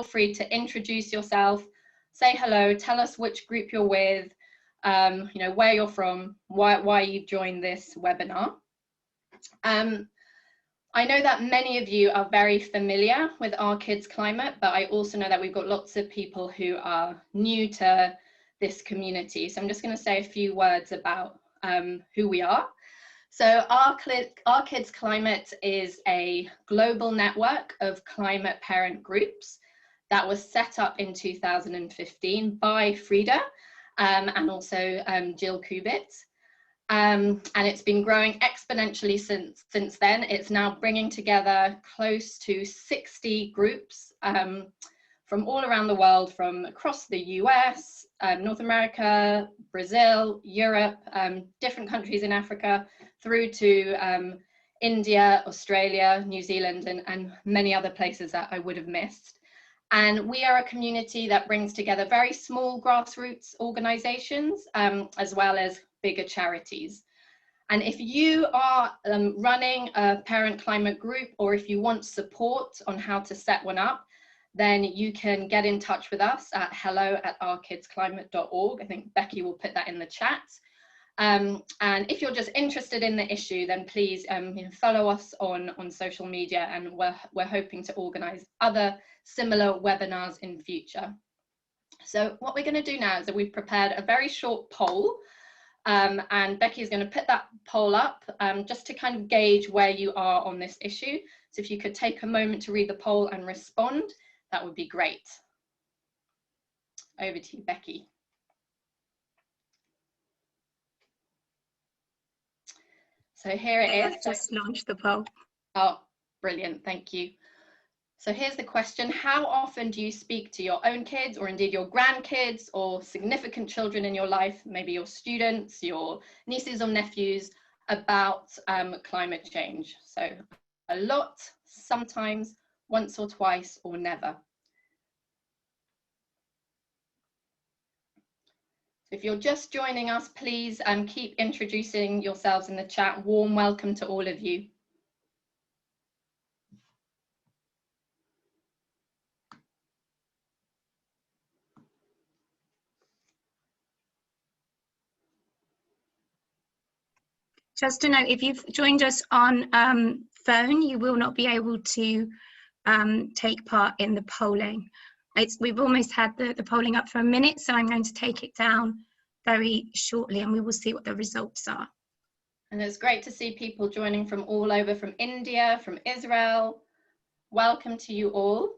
free to introduce yourself, say hello, tell us which group you're with, you know, where you're from, why you joined this webinar. I know that many of you are very familiar with Our Kids Climate, but I also know that we've got lots of people who are new to this community. So I'm just going to say a few words about who we are. So Our Kids Climate is a global network of climate parent groups that was set up in 2015 by Frida and also Jill Kubit. And it's been growing exponentially since then. It's now bringing together close to 60 groups from all around the world, from across the US, North America, Brazil, Europe, different countries in Africa, through to India, Australia, New Zealand, and many other places that I would have missed. And we are a community that brings together very small grassroots organizations, as well as bigger charities. And if you are running a parent climate group, or if you want support on how to set one up, then you can get in touch with us at hello@ourkidsclimate.org. I think Becky will put that in the chat. And if you're just interested in the issue, then please follow us on social media, and we're hoping to organize other similar webinars in future. So what we're going to do now is that we've prepared a very short poll, and Becky is going to put that poll up just to kind of gauge where you are on this issue. So if you could take a moment to read the poll and respond, that would be great. Over to you, Becky. So here it is. I've just launched the poll. Oh, brilliant, thank you. So here's the question: how often do you speak to your own kids, or indeed your grandkids, or significant children in your life, maybe your students, your nieces or nephews, about climate change? So a lot, sometimes, once or twice, or never. So if you're just joining us, please keep introducing yourselves in the chat. Warm welcome to all of you. Just to note, if you've joined us on phone, you will not be able to take part in the polling. We've almost had the polling up for a minute, so I'm going to take it down very shortly, and we will see what the results are. And it's great to see people joining from all over, from India, from Israel. Welcome to you all.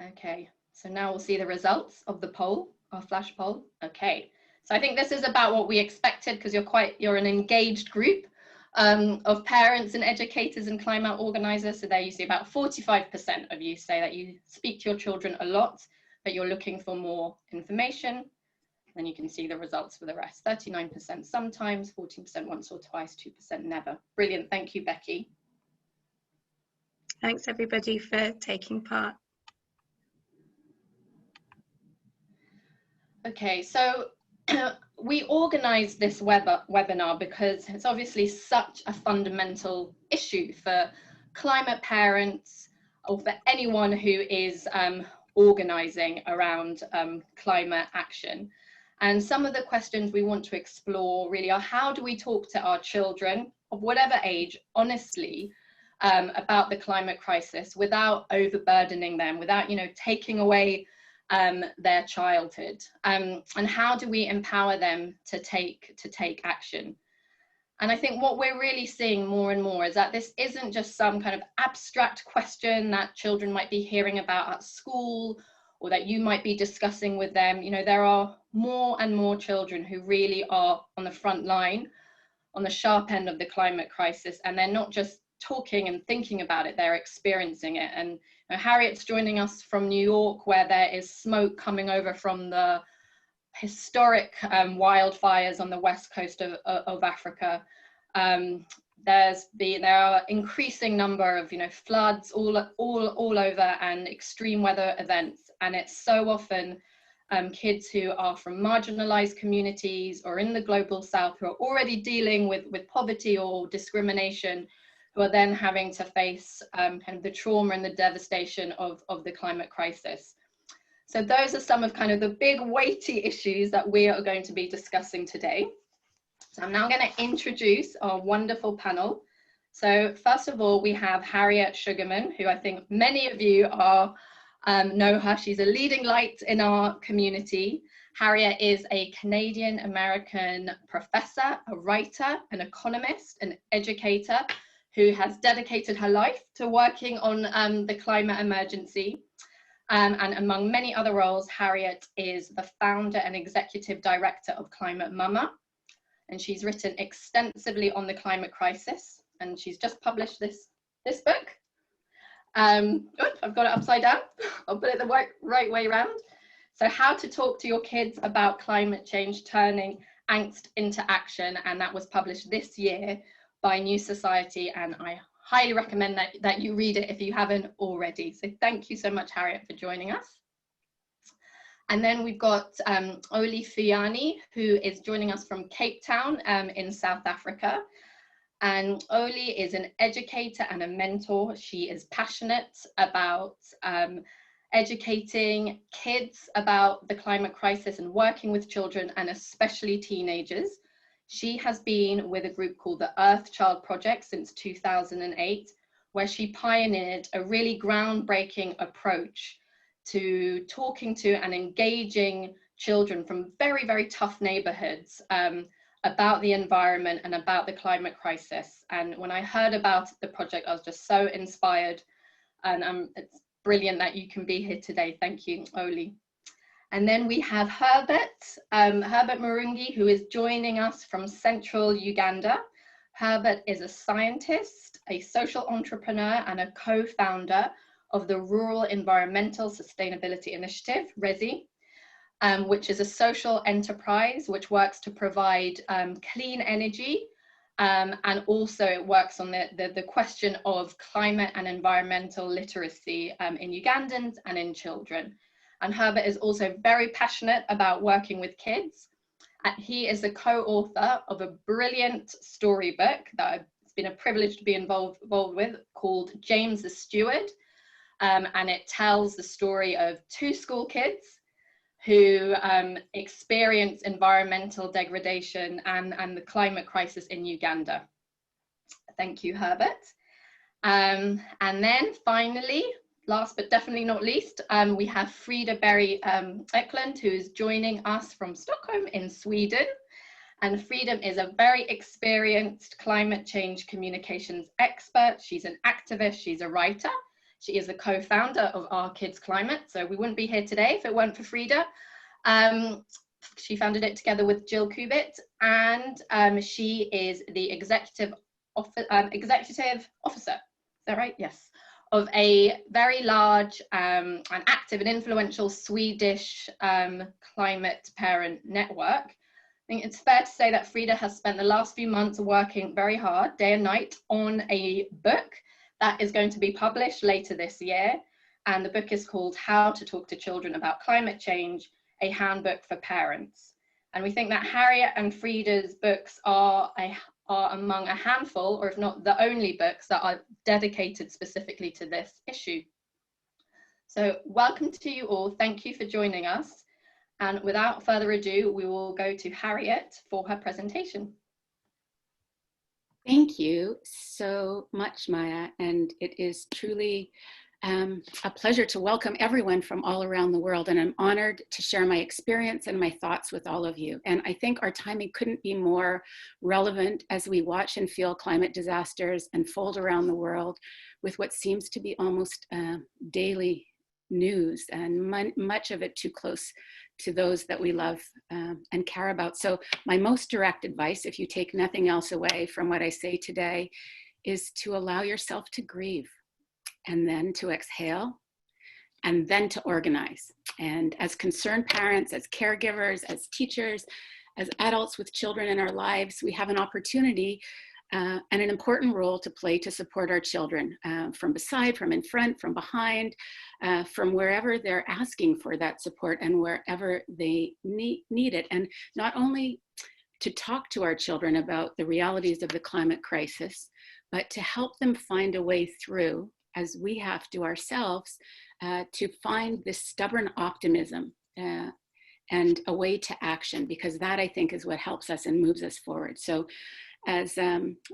Okay, so now we'll see the results of the poll, our flash poll. Okay, so I think this is about what we expected, because you're an engaged group of parents and educators and climate organizers. So there you see about 45% of you say that you speak to your children a lot, but you're looking for more information. Then you can see the results for the rest: 39% sometimes, 14% once or twice, 2% never. Brilliant, thank you, Becky. Thanks everybody for taking part. Okay, so we organized this webinar because it's obviously such a fundamental issue for climate parents, or for anyone who is organizing around climate action. And some of the questions we want to explore really are: how do we talk to our children of whatever age honestly about the climate crisis without overburdening them, without taking away their childhood, and how do we empower them to take action? And I think what we're really seeing more and more is that this isn't just some kind of abstract question that children might be hearing about at school, or that you might be discussing with them. There are more and more children who really are on the front line, on the sharp end of the climate crisis, and they're not just talking and thinking about it, they're experiencing it. And Harriet's joining us from New York, where there is smoke coming over from the historic wildfires on the west coast of Africa. There are increasing number of floods all over, and extreme weather events, and it's so often kids who are from marginalized communities or in the global south, who are already dealing with poverty or discrimination, who are then having to face kind of the trauma and the devastation of the climate crisis. So those are some of kind of the big weighty issues that we are going to be discussing today. So I'm now going to introduce our wonderful panel. So first of all, we have Harriet Shugarman, who I think many of you know her. She's a leading light in our community. Harriet is a Canadian-American professor, a writer, an economist, an educator who has dedicated her life to working on the climate emergency. And among many other roles, Harriet is the founder and executive director of ClimateMama. And she's written extensively on the climate crisis. And she's just published this book. Oops, I've got it upside down. I'll put it the right way around. So How to Talk to Your Kids About Climate Change, Turning Angst into Action. And that was published this year by New Society. And I highly recommend that you read it if you haven't already. So thank you so much, Harriet, for joining us. And then we've got Xoli Fuyani, who is joining us from Cape Town in South Africa. And Xoli is an educator and a mentor. She is passionate about educating kids about the climate crisis and working with children and especially teenagers. She has been with a group called the Earthchild project since 2008, where she pioneered a really groundbreaking approach to talking to and engaging children from very, very tough neighborhoods about the environment and about the climate crisis. And when I heard about the project, I was just so inspired, and it's brilliant that you can be here today. Thank you, Xoli. And then we have Herbert, Herbert Murungi, who is joining us from central Uganda. Herbert is a scientist, a social entrepreneur, and a co-founder of the Rural Environmental Sustainability Initiative, RESI, which is a social enterprise which works to provide clean energy, and also it works on the question of climate and environmental literacy in Ugandans and in children. And Herbert is also very passionate about working with kids. He is the co-author of a brilliant storybook that it's been a privilege to be involved with, called James the Steward. And it tells the story of two school kids who experience environmental degradation and the climate crisis in Uganda. Thank you, Herbert. And then finally, last but definitely not least, we have Frida Eklund, who is joining us from Stockholm in Sweden. And Frida is a very experienced climate change communications expert. She's an activist, she's a writer. She is the co-founder of Our Kids Climate, so we wouldn't be here today if it weren't for Frida. She founded it together with Jill Kubit, and she is the executive officer, is that right? Yes, of a very large and active and influential Swedish climate parent network. I think it's fair to say that Frida has spent the last few months working very hard, day and night, on a book that is going to be published later this year. And the book is called How to Talk to Children About Climate Change, a Handbook for Parents. And we think that Harriet and Frida's books are among a handful, or if not the only books that are dedicated specifically to this issue. So welcome to you all. Thank you for joining us. And without further ado, we will go to Harriet for her presentation. Thank you so much, Maya, and it is truly a pleasure to welcome everyone from all around the world, and I'm honored to share my experience and my thoughts with all of you. And I think our timing couldn't be more relevant as we watch and feel climate disasters unfold around the world with what seems to be almost daily news, and much of it too close to those that we love and care about. So my most direct advice, if you take nothing else away from what I say today, is to allow yourself to grieve, and then to exhale, and then to organize. And as concerned parents, as caregivers, as teachers, as adults with children in our lives, we have an opportunity and an important role to play to support our children from beside, from in front, from behind, from wherever they're asking for that support and wherever they need it. And not only to talk to our children about the realities of the climate crisis, but to help them find a way through, as we have to ourselves, to find this stubborn optimism and a way to action, because that, I think, is what helps us and moves us forward. So as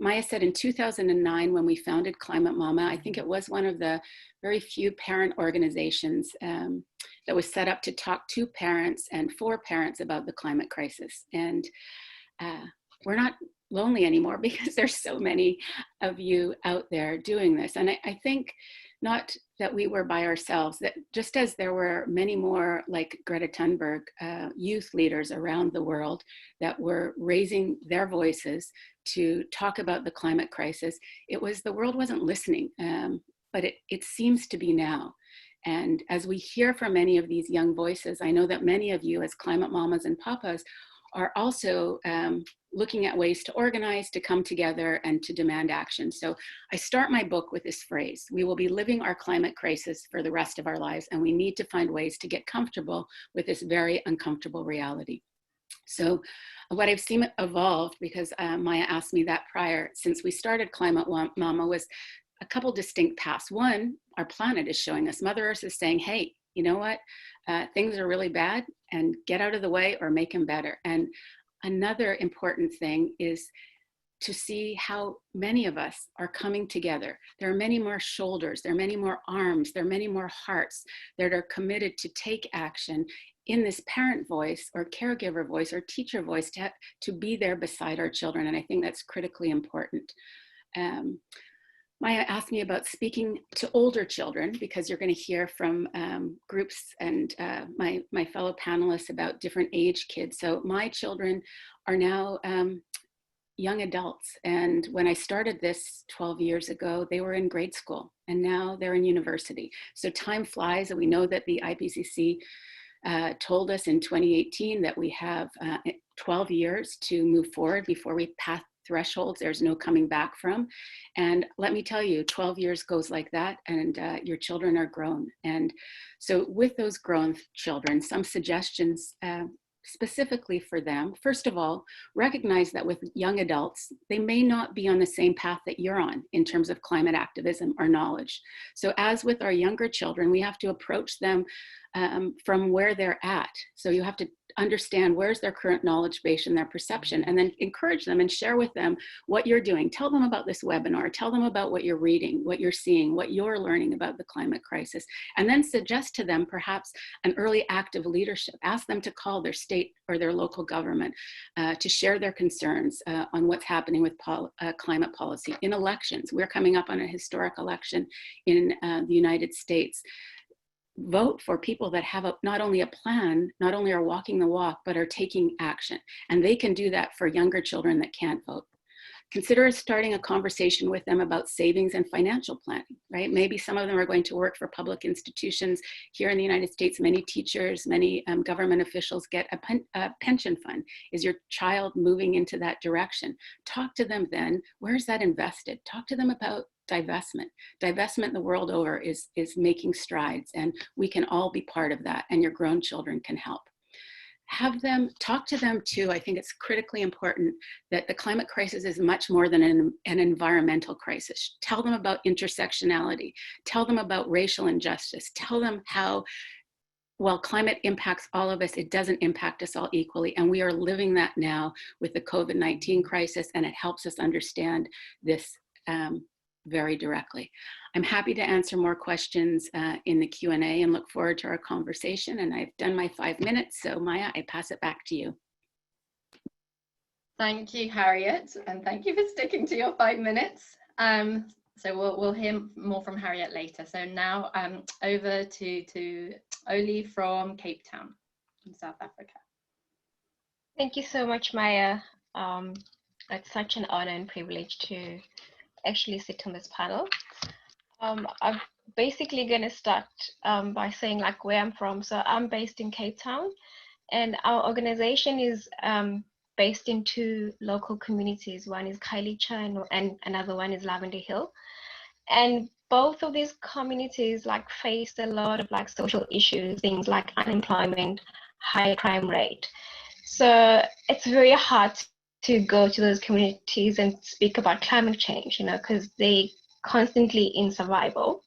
Maya said, in 2009, when we founded ClimateMama, I think it was one of the very few parent organizations that was set up to talk to parents and for parents about the climate crisis. And we're not lonely anymore because there's so many of you out there doing this. And I think not that we were by ourselves, that just as there were many more like Greta Thunberg youth leaders around the world that were raising their voices to talk about the climate crisis, it was the world wasn't listening, but it seems to be now. And as we hear from many of these young voices, I know that many of you as climate mamas and papas are also looking at ways to organize, to come together, and to demand action. So I start my book with this phrase: we will be living our climate crisis for the rest of our lives, and we need to find ways to get comfortable with this very uncomfortable reality. So what I've seen evolved, because Maya asked me that prior, since we started ClimateMama, was a couple distinct paths. One, our planet is showing us, Mother Earth is saying, hey, you know what, things are really bad, and get out of the way or make them better. And another important thing is to see how many of us are coming together. There are many more shoulders, there are many more arms, there are many more hearts that are committed to take action in this parent voice or caregiver voice or teacher voice to be there beside our children. And I think that's critically important. Maya asked me about speaking to older children, because you're going to hear from groups and my fellow panelists about different age kids. So my children are now young adults. And when I started this 12 years ago, they were in grade school, and now they're in university. So time flies, and we know that the IPCC told us in 2018 that we have 12 years to move forward before we pass thresholds there's no coming back from. And let me tell you, 12 years goes like that, and your children are grown. And so with those grown children, some suggestions specifically for them. First of all, recognize that with young adults, they may not be on the same path that you're on in terms of climate activism or knowledge. So as with our younger children, we have to approach them from where they're at. So you have to understand where's their current knowledge base and their perception, and then encourage them and share with them what you're doing. Tell them about this webinar, tell them about what you're reading, what you're seeing, what you're learning about the climate crisis, and then suggest to them perhaps an early act of leadership. Ask them to call their state or their local government to share their concerns on what's happening with climate policy. In elections, we're coming up on a historic election in the United States. Vote for people that have not only a plan, not only are walking the walk, but are taking action. And they can do that for younger children that can't vote. Consider starting a conversation with them about savings and financial planning, right? Maybe some of them are going to work for public institutions. Here in the United States, many teachers, many government officials get a pension fund. Is your child moving into that direction? Talk to them then, where's that invested? Talk to them about divestment. Divestment the world over is making strides, and we can all be part of that, and your grown children can help. Have them, talk to them too. I think it's critically important that the climate crisis is much more than an environmental crisis. Tell them about intersectionality. Tell them about racial injustice. Tell them how, while climate impacts all of us, it doesn't impact us all equally. And we are living that now with the COVID-19 crisis, and it helps us understand this very directly. I'm happy to answer more questions in the Q&A and look forward to our conversation. And I've done my 5 minutes, so Maya, I pass it back to you. Thank you, Harriet, and thank you for sticking to your 5 minutes. So we'll hear more from Harriet later. So now over to Xoli from Cape Town in South Africa. Thank you so much, Maya. It's such an honor and privilege to actually sit on this panel. I'm basically going to start by saying like where I'm from. So I'm based in Cape Town, and our organization is based in 2 local communities. One is Khayelitsha and another one is Lavender Hill. And both of these communities like face a lot of like social issues, things like unemployment, high crime rate. So it's very hard to go to those communities and speak about climate change, you know, because they constantly in survival.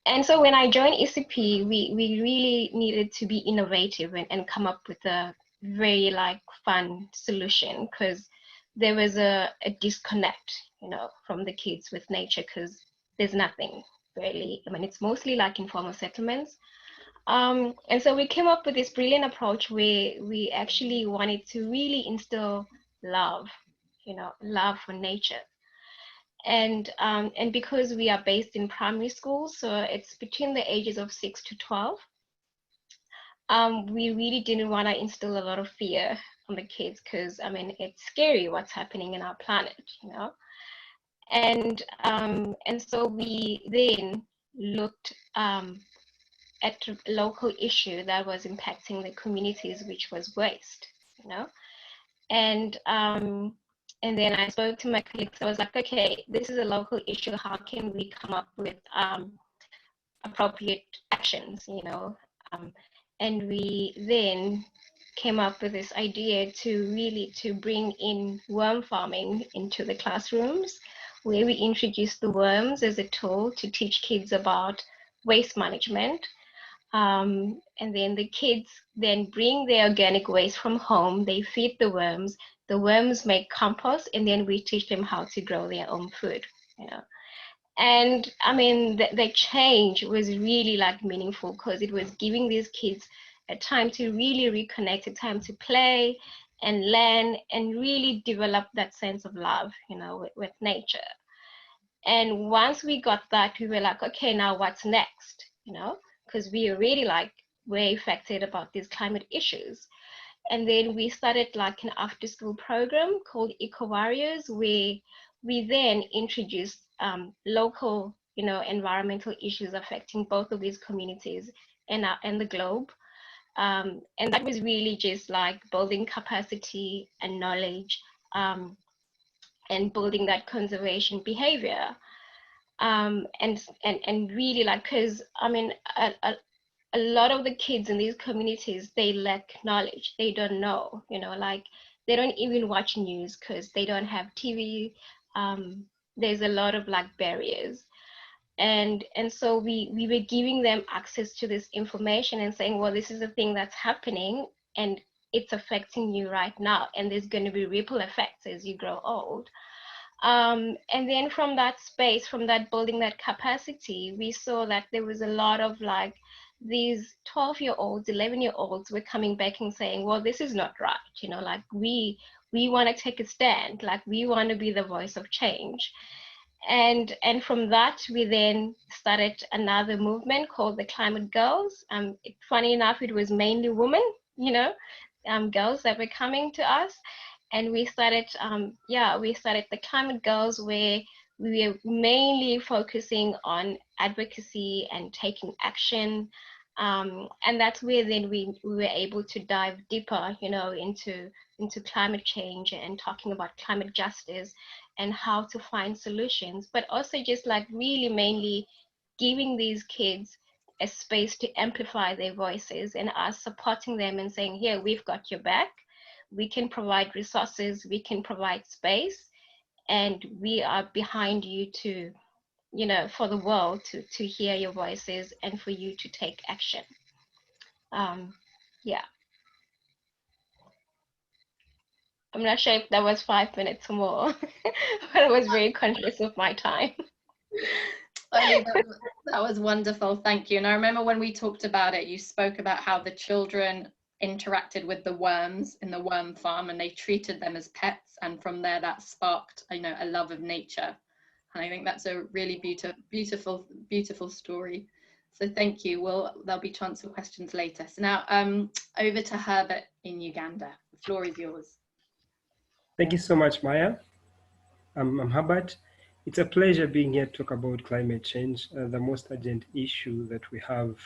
And so when I joined ECP, we really needed to be innovative and come up with a very like fun solution, because there was a disconnect, you know, from the kids with nature, because there's nothing really. I mean, it's mostly like informal settlements. And so we came up with this brilliant approach where we actually wanted to really instill love, you know, love for nature. And because we are based in primary schools, so it's between the ages of 6 to 12, we really didn't want to instill a lot of fear on the kids, because I mean, it's scary what's happening in our planet, you know. And so we then looked at a local issue that was impacting the communities, which was waste, you know. And then I spoke to my colleagues. I was like, okay, this is a local issue. How can we come up with appropriate actions, you know? And we then came up with this idea to bring in worm farming into the classrooms, where we introduced the worms as a tool to teach kids about waste management. And then the kids then bring their organic waste from home, they feed the worms make compost, and then we teach them how to grow their own food, you know. And I mean, the change was really like meaningful, because it was giving these kids a time to really reconnect, a time to play and learn and really develop that sense of love, you know, with nature. And once we got that, we were like, okay, now what's next, you know? Because we already like were affected about these climate issues. And then we started like an after school program called Eco Warriors, where we then introduced local, you know, environmental issues affecting both of these communities and the globe. And that was really just like building capacity and knowledge, and building that conservation behavior. And really like, because I mean, a lot of the kids in these communities, they lack knowledge. They don't know, you know, like they don't even watch news because they don't have TV. There's a lot of like barriers. And so we were giving them access to this information and saying, well, this is the thing that's happening and it's affecting you right now. And there's going to be ripple effects as you grow old. And then from that space, from that building that capacity, we saw that there was a lot of like these 12-year-olds, 11-year-olds were coming back and saying, well, this is not right. You know, like we want to take a stand, like we want to be the voice of change. And from that, we then started another movement called the Climate Girls. Funny enough, it was mainly women, you know, girls that were coming to us. And we started, we started the Climate Girls, where we were mainly focusing on advocacy and taking action. And that's where then we were able to dive deeper, you know, into climate change and talking about climate justice and how to find solutions, but also just like really mainly giving these kids a space to amplify their voices and us supporting them and saying, here, we've got your back. We can provide resources, we can provide space, and we are behind you to, you know, for the world to hear your voices and for you to take action. Yeah. I'm not sure if that was 5 minutes or more, but I was very conscious of my time. That was wonderful, thank you. And I remember when we talked about it, you spoke about how the children interacted with the worms in the worm farm and they treated them as pets, and from there that sparked, you know, a love of nature. And I think that's a really beautiful story. So thank you. There'll be chance for questions later. So now over to Herbert in Uganda. The floor is yours. Thank you so much, Maya. I'm Herbert. It's a pleasure being here to talk about climate change, the most urgent issue that we have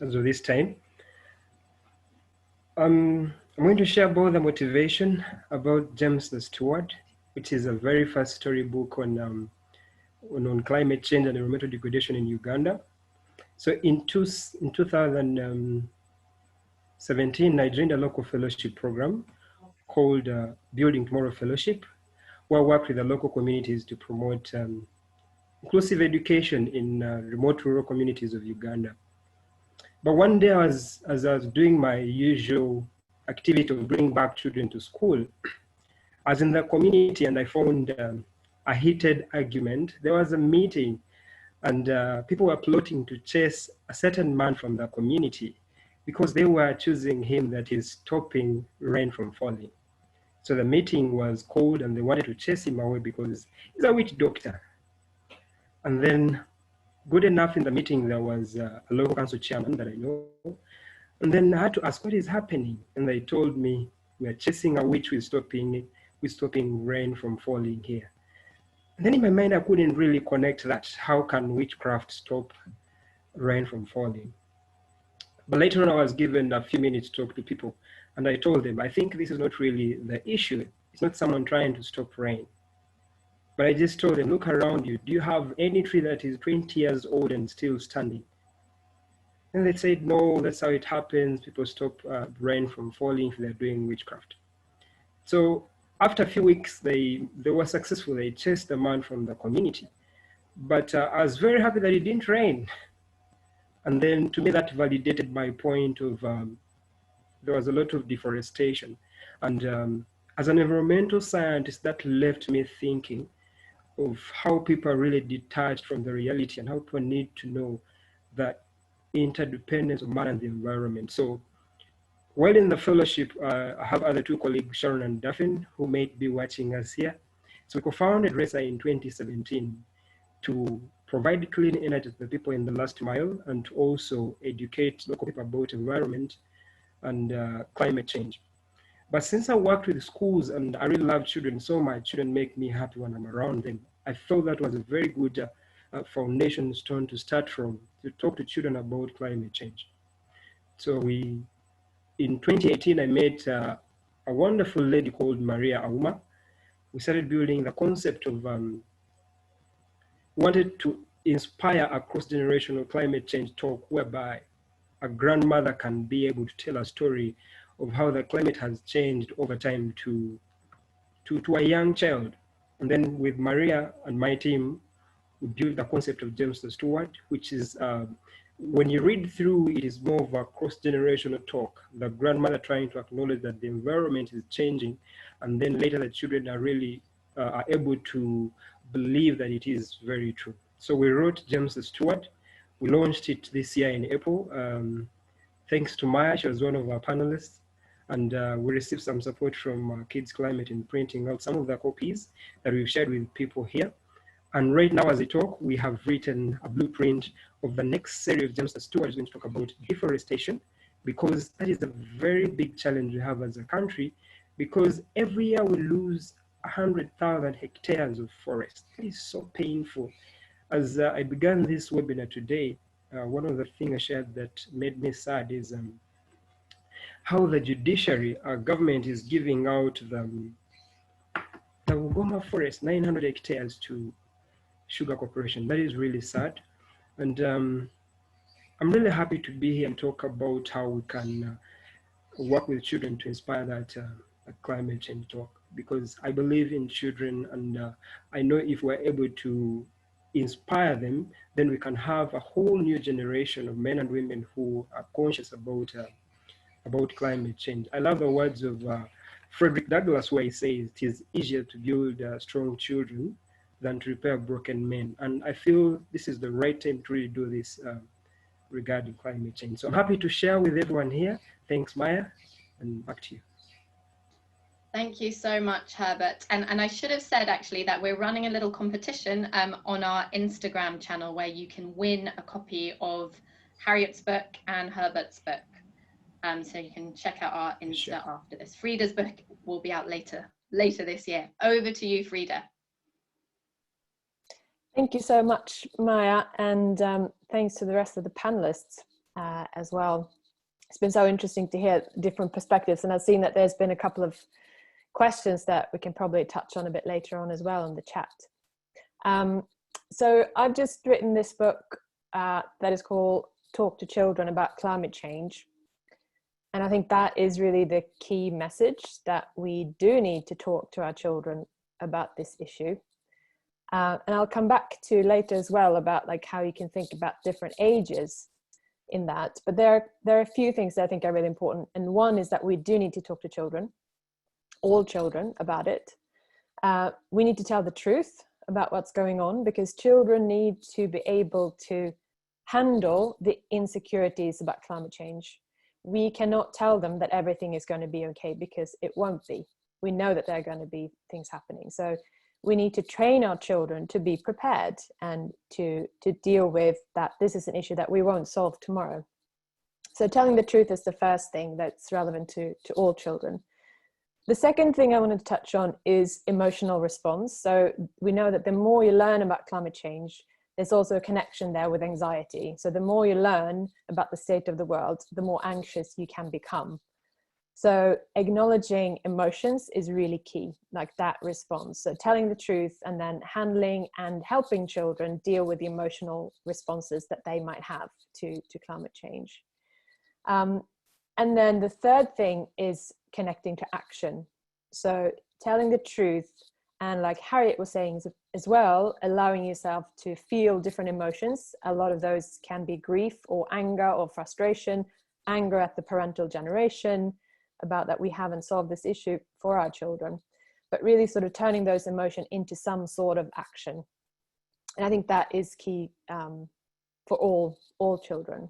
as of this time. I'm going to share about the motivation about James the Steward, which is a very first storybook on climate change and environmental degradation in Uganda. So in 2017, I joined a local fellowship program called Building Tomorrow Fellowship, where I work with the local communities to promote inclusive education in remote rural communities of Uganda. But one day, as I was doing my usual activity of bringing back children to school, I was in the community and I found a heated argument. There was a meeting and people were plotting to chase a certain man from the community because they were accusing him that he's stopping rain from falling. So the meeting was called and they wanted to chase him away because he's a witch doctor. And then, good enough, in the meeting there was a local council chairman that I know. And then I had to ask, what is happening? And they told me, we are chasing a witch, we're stopping rain from falling here. And then in my mind, I couldn't really connect that. How can witchcraft stop rain from falling? But later on, I was given a few minutes to talk to people. And I told them, I think this is not really the issue. It's not someone trying to stop rain. But I just told them, look around you. Do you have any tree that is 20 years old and still standing? And they said, no, that's how it happens. People stop rain from falling if they're doing witchcraft. So after a few weeks, they were successful. They chased the man from the community. But I was very happy that it didn't rain. And then to me, that validated my point of there was a lot of deforestation. And as an environmental scientist, that left me thinking of how people are really detached from the reality and how people need to know that interdependence of man and the environment. So while in the fellowship, I have other two colleagues, Sharon and Daphne, who may be watching us here. So we co-founded RESI in 2017 to provide clean energy to the people in the last mile and to also educate local people about environment and climate change. But since I worked with schools and I really love children so much, children make me happy when I'm around them. I felt that was a very good foundation stone to start from, to talk to children about climate change. So in 2018, I met a wonderful lady called Maria Auma. We started building the concept of, wanted to inspire a cross-generational climate change talk whereby a grandmother can be able to tell a story of how the climate has changed over time to a young child. And then with Maria and my team, we built the concept of James the Steward, which is, when you read through, it is more of a cross-generational talk. The grandmother trying to acknowledge that the environment is changing, and then later the children are really are able to believe that it is very true. So we wrote James the Steward. We launched it this year in April. Thanks to Maya, she was one of our panelists. And we received some support from Kids Climate in printing out some of the copies that we've shared with people here. And right now, as I talk, we have written a blueprint of the next series of James the Steward is going to talk about deforestation, because that is a very big challenge we have as a country, because every year we lose 100,000 hectares of forest. It is so painful. As I began this webinar today, one of the things I shared that made me sad is how the judiciary, our government is giving out the Uganda forest, 900 hectares to Sugar Corporation. That is really sad. And I'm really happy to be here and talk about how we can work with children to inspire that climate change talk, because I believe in children, and I know if we're able to inspire them, then we can have a whole new generation of men and women who are conscious about climate change. I love the words of Frederick Douglass, where he says it is easier to build strong children than to repair broken men. And I feel this is the right time to really do this regarding climate change. So I'm happy to share with everyone here. Thanks, Maya, and back to you. Thank you so much, Herbert. And I should have said actually that we're running a little competition on our Instagram channel where you can win a copy of Harriet's book and Herbert's book. So you can check out our Insta after this. Frida's book will be out later this year. Over to you, Frida. Thank you so much, Maya, and thanks to the rest of the panelists as well. It's been so interesting to hear different perspectives, and I've seen that there's been a couple of questions that we can probably touch on a bit later on as well in the chat. So I've just written this book that is called Talk to Children About Climate Change. And I think that is really the key message, that we do need to talk to our children about this issue. And I'll come back to later as well about like how you can think about different ages in that. But there are a few things that I think are really important. And one is that we do need to talk to children, all children, about it. We need to tell the truth about what's going on, because children need to be able to handle the insecurities about climate change. We cannot tell them that everything is going to be okay, because it won't be. We know that there are going to be things happening. So we need to train our children to be prepared and to deal with that. This is an issue that we won't solve tomorrow. So telling the truth is the first thing that's relevant to all children. The second thing I wanted to touch on is emotional response. So we know that the more you learn about climate change, there's also a connection there with anxiety. So the more you learn about the state of the world, the more anxious you can become. So acknowledging emotions is really key, like that response. So telling the truth and then handling and helping children deal with the emotional responses that they might have to climate change. And then the third thing is connecting to action. So telling the truth, and like Harriet was saying as well, allowing yourself to feel different emotions. A lot of those can be grief or anger or frustration, anger at the parental generation, about that we haven't solved this issue for our children, but really sort of turning those emotions into some sort of action. And I think that is key for all children.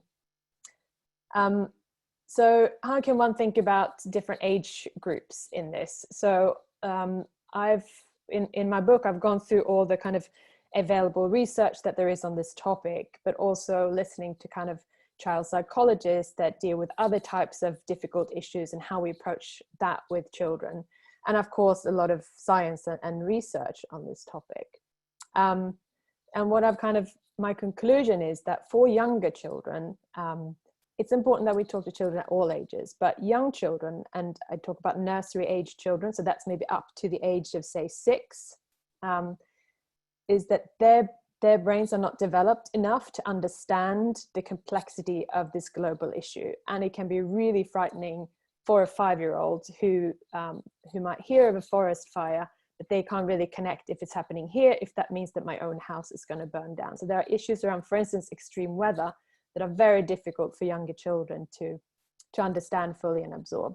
So how can one think about different age groups in this? So in my book, I've gone through all the kind of available research that there is on this topic, but also listening to kind of child psychologists that deal with other types of difficult issues and how we approach that with children. And of course, a lot of science and research on this topic. And what I've my conclusion is that for younger children, it's important that we talk to children at all ages, but young children, and I talk about nursery age children, so that's maybe up to the age of say 6, is that their brains are not developed enough to understand the complexity of this global issue. And it can be really frightening for a 5-year-old who might hear of a forest fire, but they can't really connect if it's happening here, if that means that my own house is going to burn down. So there are issues around, for instance, extreme weather that are very difficult for younger children to understand fully and absorb.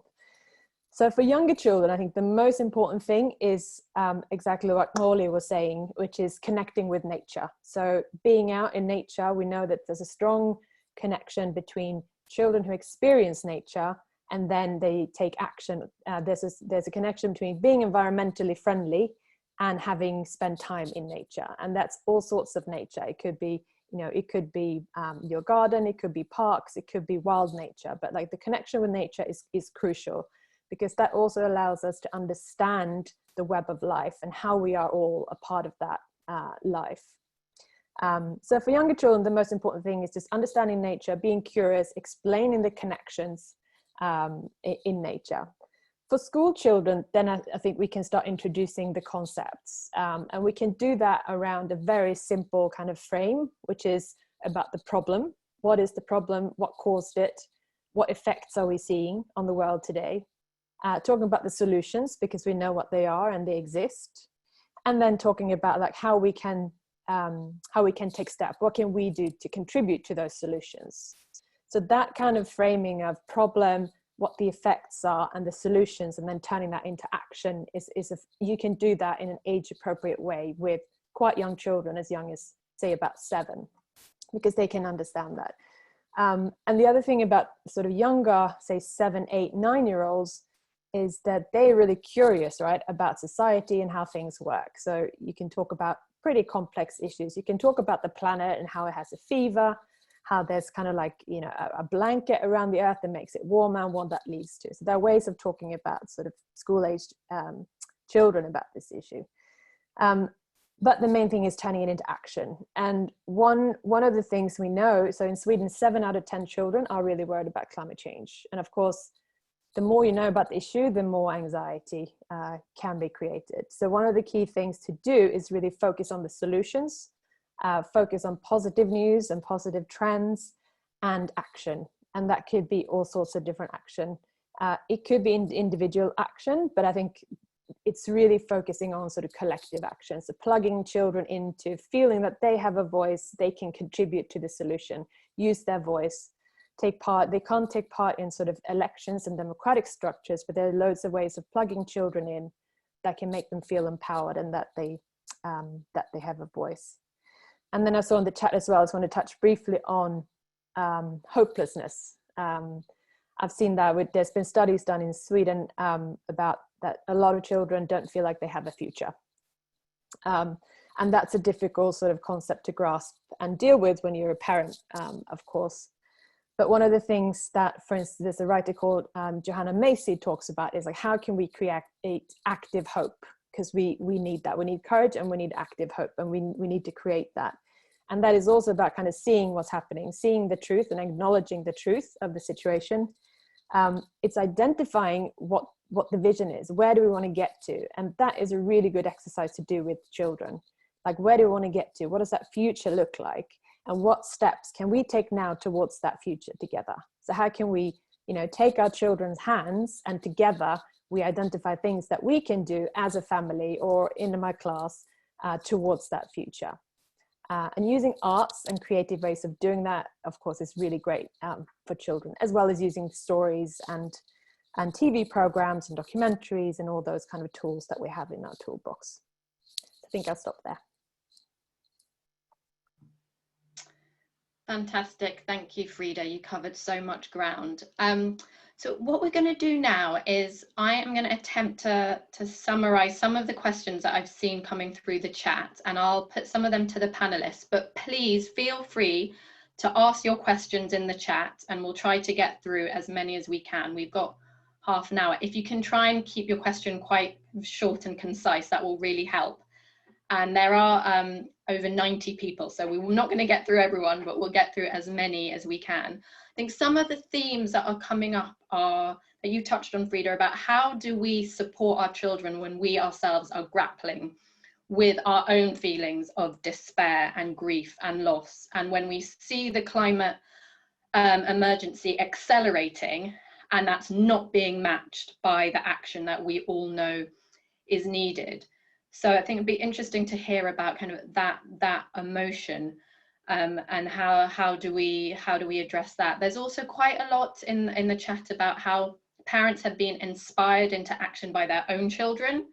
So for younger children, I think the most important thing is exactly what Xoli was saying, which is connecting with nature. So being out in nature, we know that there's a strong connection between children who experience nature and then they take action. There's a connection between being environmentally friendly and having spent time in nature. And that's all sorts of nature. It could be, it could be your garden, it could be parks, it could be wild nature, but like the connection with nature is crucial, because that also allows us to understand the web of life and how we are all a part of that life. So for younger children, the most important thing is just understanding nature, being curious, explaining the connections in nature. For school children, then I think we can start introducing the concepts, and we can do that around a very simple kind of frame, which is about the problem. What is the problem? What caused it? What effects are we seeing on the world today? Talking about the solutions, because we know what they are and they exist. And then talking about like how we can take steps. What can we do to contribute to those solutions? So that kind of framing of problem, what the effects are and the solutions, and then turning that into action you can do that in an age appropriate way with quite young children, as young as say about 7, because they can understand that. And the other thing about sort of younger, say 7, 8, 9-year-olds, is that they're really curious, right, about society and how things work. So you can talk about pretty complex issues. You can talk about the planet and how it has a fever, how there's kind of like, a blanket around the earth that makes it warmer and what that leads to. So there are ways of talking about sort of school-aged children about this issue. But the main thing is turning it into action. And one of the things we know, so in Sweden, 7 out of 10 children are really worried about climate change. And of course, the more you know about the issue, the more anxiety can be created. So one of the key things to do is really focus on the solutions, focus on positive news and positive trends and action. And that could be all sorts of different action. It could be individual action, but I think it's really focusing on sort of collective action. So plugging children into feeling that they have a voice, they can contribute to the solution, use their voice, take part. They can't take part in sort of elections and democratic structures, but there are loads of ways of plugging children in that can make them feel empowered and that they have a voice. And then I saw in the chat as well, I just want to touch briefly on hopelessness. I've seen that there's been studies done in Sweden about that a lot of children don't feel like they have a future. And that's a difficult sort of concept to grasp and deal with when you're a parent, of course. But one of the things that, for instance, there's a writer called Johanna Macy talks about is like, how can we create active hope? Because we need that. We need courage and we need active hope, and we need to create that. And that is also about kind of seeing what's happening, seeing the truth and acknowledging the truth of the situation. It's identifying what the vision is. Where do we want to get to? And that is a really good exercise to do with children. Like, where do we want to get to? What does that future look like? And what steps can we take now towards that future together? So how can we, take our children's hands, and together we identify things that we can do as a family or in my class towards that future. And using arts and creative ways of doing that, of course, is really great for children, as well as using stories and TV programs and documentaries and all those kind of tools that we have in our toolbox. I think I'll stop there. Fantastic. Thank you, Frida. You covered so much ground. So what we're going to do now is I am going to attempt to summarize some of the questions that I've seen coming through the chat, and I'll put some of them to the panelists, but please feel free to ask your questions in the chat and we'll try to get through as many as we can. We've got half an hour. If you can try and keep your question quite short and concise, that will really help. And there are over 90 people, so we're not going to get through everyone, but we'll get through as many as we can. I think some of the themes that are coming up are, that you touched on, Frida, about how do we support our children when we ourselves are grappling with our own feelings of despair and grief and loss. And when we see the climate emergency accelerating, and that's not being matched by the action that we all know is needed. So I think it'd be interesting to hear about kind of that emotion, and how do we address that. There's also quite a lot in the chat about how parents have been inspired into action by their own children,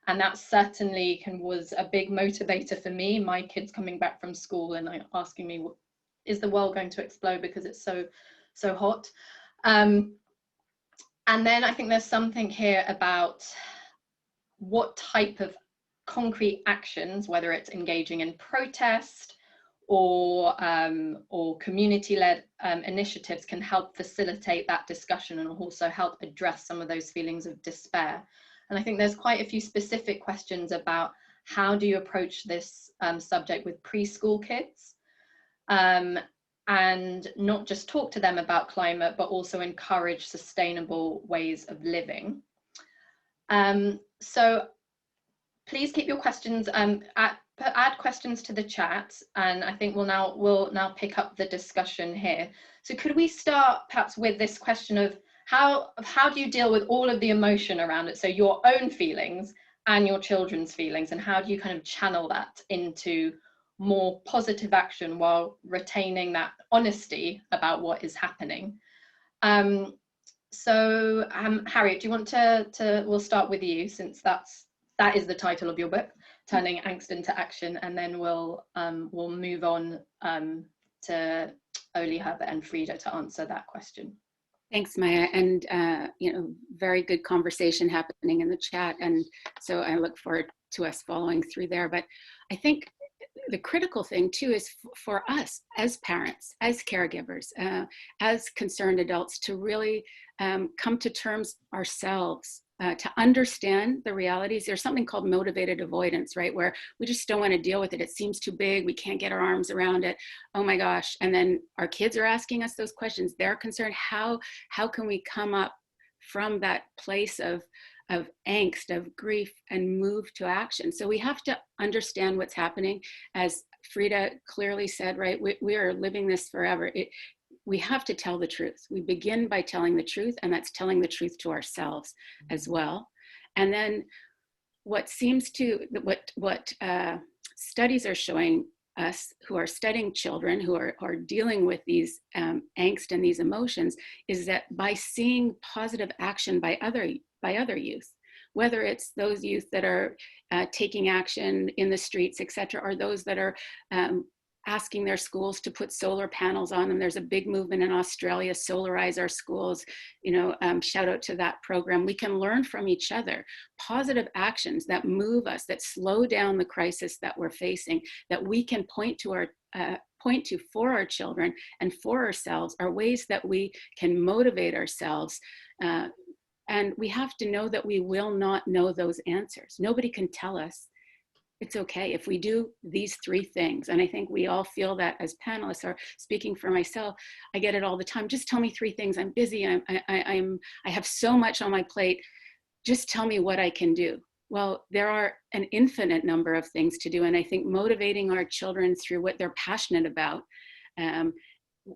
and that certainly was a big motivator for me. My kids coming back from school and asking me, is the world going to explode because it's so hot? And then I think there's something here about what type of concrete actions, whether it's engaging in protest or community-led initiatives, can help facilitate that discussion and also help address some of those feelings of despair. And I think there's quite a few specific questions about how do you approach this subject with preschool kids, and not just talk to them about climate, but also encourage sustainable ways of living. So please keep your questions, add questions to the chat, and I think we'll now pick up the discussion here. So could we start perhaps with this question of how do you deal with all of the emotion around it? So your own feelings and your children's feelings, and how do you kind of channel that into more positive action while retaining that honesty about what is happening? So Harriet, do you want we'll start with you, since that is the title of your book, Turning Angst into Action, and then we'll move on to Xoli, Herbert and Frida to answer that question. Thanks, Maya, and very good conversation happening in the chat, and so I look forward to us following through there. But I think the critical thing too is for us as parents, as caregivers, as concerned adults, to really come to terms ourselves, to understand the realities. There's something called motivated avoidance, right? Where we just don't want to deal with it. It seems too big. We can't get our arms around it. Oh my gosh. And then our kids are asking us those questions. They're concerned. How can we come up from that place of angst, of grief, and move to action? So we have to understand what's happening. As Frida clearly said, right? We are living this forever. we have to tell the truth. We begin by telling the truth, and that's telling the truth to ourselves as well. And then what seems to, what studies are showing us who are studying children who are dealing with these angst and these emotions is that by seeing positive action by other youth, whether it's those youth that are taking action in the streets, etc., or those that are asking their schools to put solar panels on them. There's a big movement in Australia, solarize our schools, shout out to that program. We can learn from each other. Positive actions that move us, that slow down the crisis that we're facing, that we can point to for our children and for ourselves, are ways that we can motivate ourselves. And we have to know that we will not know those answers. Nobody can tell us. It's okay if we do these three things. And I think we all feel that as panelists, or speaking for myself, I get it all the time. Just tell me three things. I'm busy. I have so much on my plate. Just tell me what I can do. Well, there are an infinite number of things to do. And I think motivating our children through what they're passionate about,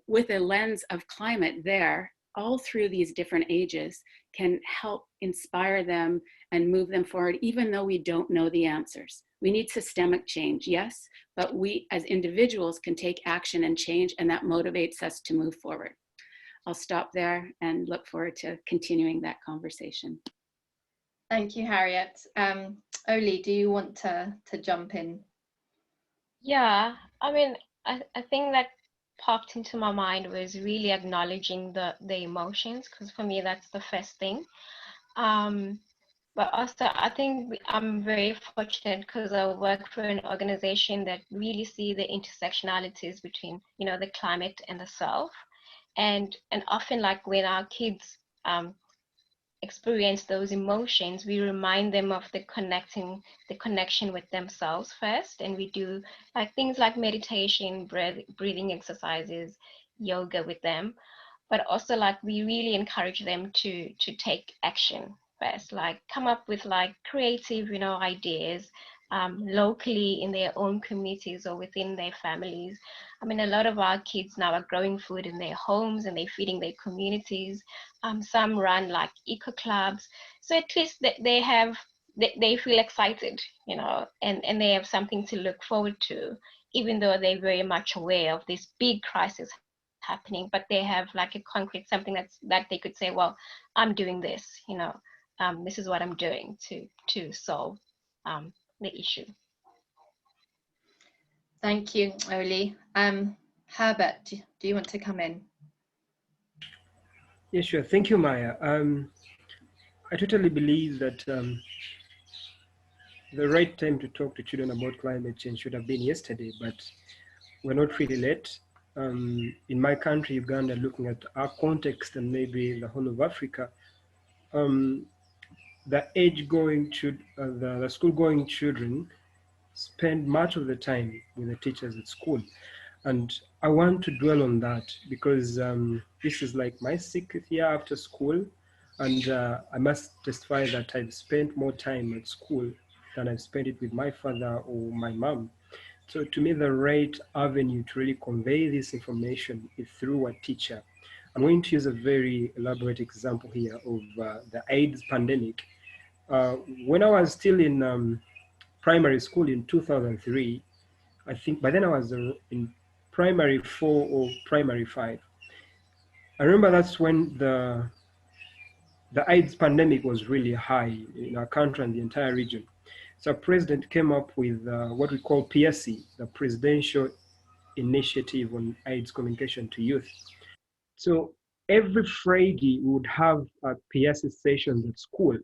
with a lens of climate there, all through these different ages, can help inspire them and move them forward, even though we don't know the answers. We need systemic change, yes, but we as individuals can take action and change, and that motivates us to move forward. I'll stop there and look forward to continuing that conversation. Thank you, Harriet. Xoli, do you want to jump in? Yeah, I mean, I think that popped into my mind was really acknowledging the emotions, because for me that's the first thing. But also I think I'm very fortunate because I work for an organization that really see the intersectionalities between, the climate and the self, and often, like, when our kids experience those emotions, we remind them of the connection with themselves first, and we do like things like meditation, breathing exercises, yoga with them, but also like we really encourage them to take action first, like come up with like creative ideas locally in their own communities or within their families. I mean, a lot of our kids now are growing food in their homes and they're feeding their communities. Some run like eco clubs, so at least they feel excited, and they have something to look forward to, even though they're very much aware of this big crisis happening, but they have like a concrete something that they could say, well, I'm doing this, this is what I'm doing to solve the issue. Thank you, Xoli. Herbert, do you want to come in? Yeah, sure. Thank you, Maya. I totally believe that the right time to talk to children about climate change should have been yesterday, but we're not really late. In my country, Uganda, looking at our context and maybe the whole of Africa, the the school-going children spend much of the time with the teachers at school. And I want to dwell on that because this is like my 6th year after school. And I must testify that I've spent more time at school than I've spent it with my father or my mom. So to me, the right avenue to really convey this information is through a teacher. I'm going to use a very elaborate example here of the AIDS pandemic. When I was still in primary school in 2003, I think by then I was in primary 4 or primary 5. I remember that's when the AIDS pandemic was really high in our country and the entire region. So president came up with what we call PSC, the Presidential Initiative on AIDS Communication to Youth. So every Friday we would have PSC sessions at school.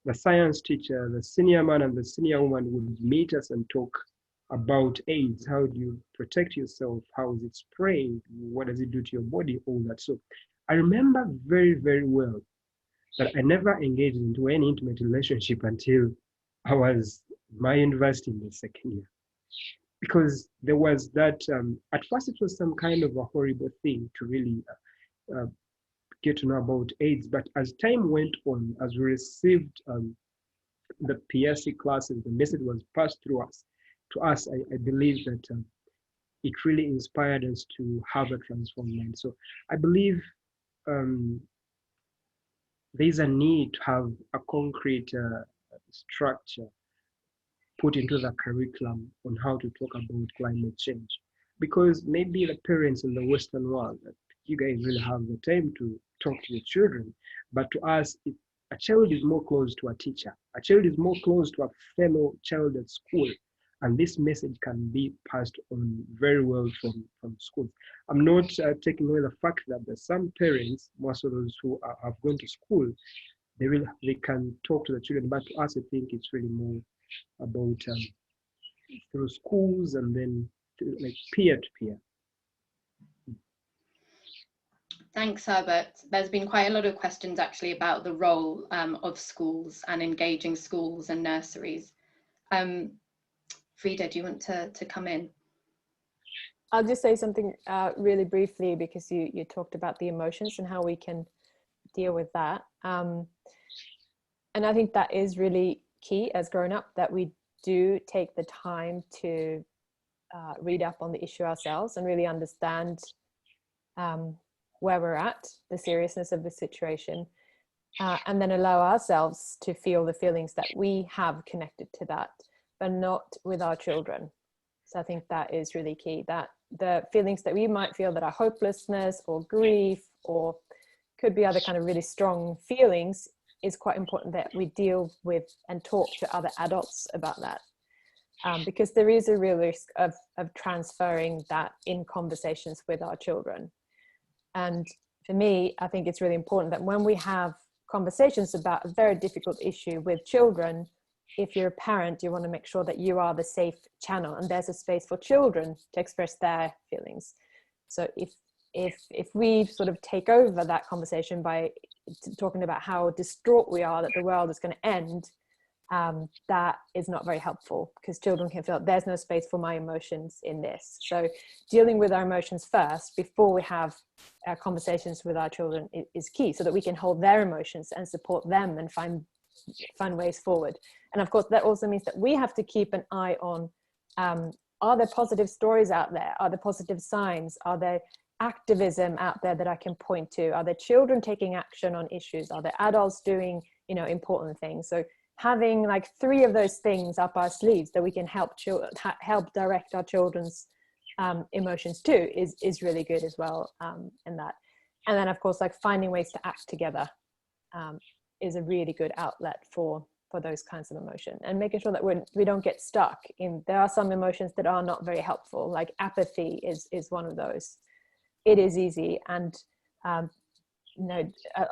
The science teacher, the senior man and the senior woman would meet us and talk about AIDS. How do you protect yourself? How is it spraying? What does it do to your body? All that. So I remember very, very well that I never engaged into any intimate relationship until I was my university in the 2nd year. Because there was that, at first it was some kind of a horrible thing to really get to know about AIDS. But as time went on, as we received the PSC classes, the message was passed through us. To us, I believe that it really inspired us to have a transformed mind. So I believe there's a need to have a concrete structure put into the curriculum on how to talk about climate change. Because maybe the parents in the Western world, that you guys really have the time to talk to your children, but to us, a child is more close to a teacher. A child is more close to a fellow child at school. And this message can be passed on very well from schools. I'm not taking away the fact that there's some parents, most of those who have gone to school, they can talk to the children, but to us, I think it's really more about through schools and then like peer to peer. Thanks, Herbert. There's been quite a lot of questions actually about the role of schools and engaging schools and nurseries. Frida, do you want to come in? I'll just say something really briefly, because you talked about the emotions and how we can deal with that. And I think that is really key as grown up, that we do take the time to read up on the issue ourselves and really understand where we're at, the seriousness of the situation, and then allow ourselves to feel the feelings that we have connected to that, but not with our children. So I think that is really key, that the feelings that we might feel that are hopelessness or grief, or could be other kind of really strong feelings, is quite important that we deal with and talk to other adults about that. Because there is a real risk of transferring that in conversations with our children. And for me, I think it's really important that when we have conversations about a very difficult issue with children, if you're a parent, you want to make sure that you are the safe channel and there's a space for children to express their feelings. So if we sort of take over that conversation by talking about how distraught we are that the world is going to end, that is not very helpful, because children can feel there's no space for my emotions in this. So dealing with our emotions first before we have conversations with our children is key, so that we can hold their emotions and support them and find ways forward. And of course, that also means that we have to keep an eye on, are there positive stories out there? Are there positive signs? Are there activism out there that I can point to? Are there children taking action on issues? Are there adults doing, important things? So having like 3 of those things up our sleeves that we can help direct our children's emotions to is really good as well in that. And then of course, like finding ways to act together is a really good outlet for those kinds of emotion, and making sure that we don't get stuck in. There are some emotions that are not very helpful, like apathy is one of those. It is easy, and a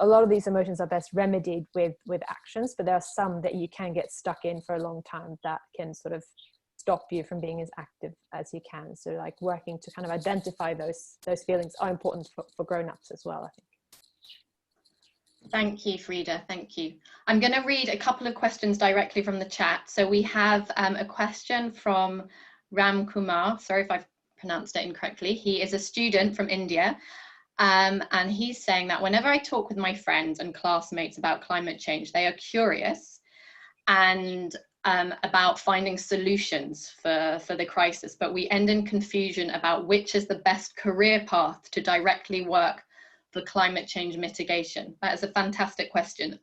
lot of these emotions are best remedied with actions, but there are some that you can get stuck in for a long time that can sort of stop you from being as active as you can. So like working to kind of identify those feelings are important for grown-ups as well, I think. Thank you, Frida. Thank you. I'm going to read a couple of questions directly from the chat. So we have a question from Ram Kumar. Sorry if I've pronounced it incorrectly. He is a student from India. And he's saying that whenever I talk with my friends and classmates about climate change, they are curious and about finding solutions for the crisis, but we end in confusion about which is the best career path to directly work for climate change mitigation. That is a fantastic question.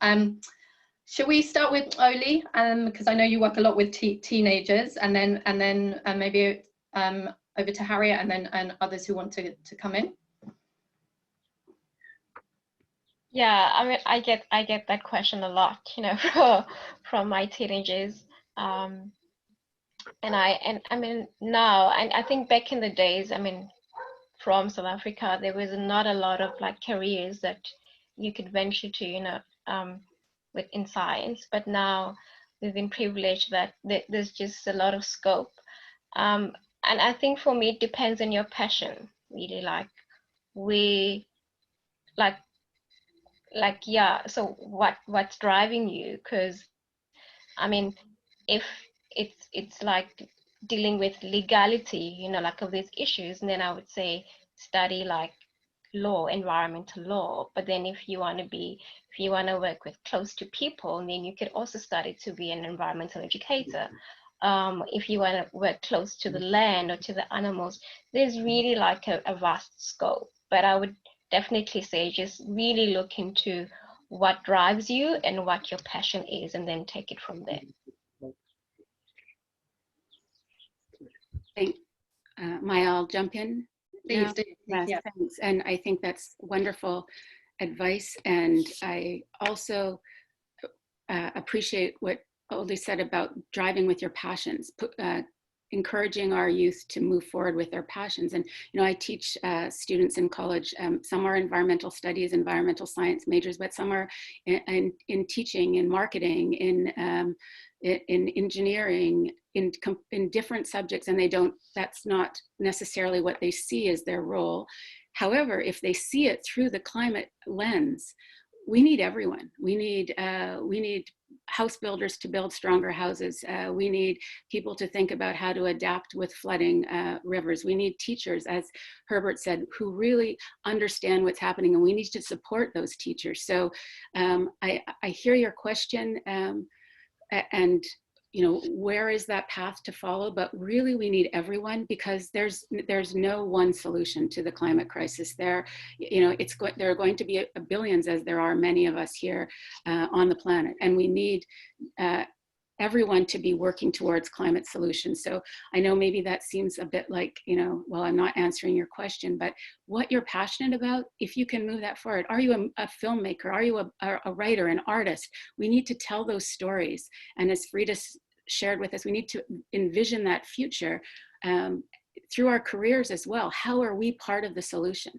Should we start with Xoli, because I know you work a lot with teenagers, and then maybe over to Harriet, and others who want to come in. Yeah, I mean, I get that question a lot, from my teenagers. And I mean now, and I think back in the days, I mean, from South Africa, there was not a lot of like careers that you could venture to, within science. But now we've been privileged that there's just a lot of scope. And I think for me, it depends on your passion, really. Yeah. So what's driving you? Because I mean, if it's like dealing with legality, like of these issues, and then I would say study like law, environmental law. But then if you want to work with close to people, then you could also study to be an environmental educator. if you want to work close to the land or to the animals, there's really like a vast scope. But I would definitely say just really look into what drives you and what your passion is, and then take it from there. Maya, I'll jump in. Please do. Yes, Yeah. thanks. And I think that's wonderful advice. And I also appreciate what Xoli said about driving with your passions, encouraging our youth to move forward with their passions. And, you know, I teach students in college, some are environmental studies, environmental science majors, but some are in teaching, in marketing, in engineering, in different subjects, and that's not necessarily what they see as their role. However, if they see it through the climate lens, we need everyone. We need house builders to build stronger houses. We need people to think about how to adapt with flooding rivers. We need teachers, as Herbert said, who really understand what's happening, and we need to support those teachers. So I hear your question, and you know, where is that path to follow? But really, we need everyone, because there's no one solution to the climate crisis. There are going to be billions, as there are many of us here on the planet, and we need everyone to be working towards climate solutions. So I know maybe that seems a bit like, you know, well, I'm not answering your question, but what you're passionate about, if you can move that forward. Are you a filmmaker? Are you a writer, an artist? We need to tell those stories. And as Frida shared with us, we need to envision that future through our careers as well. How are we part of the solution?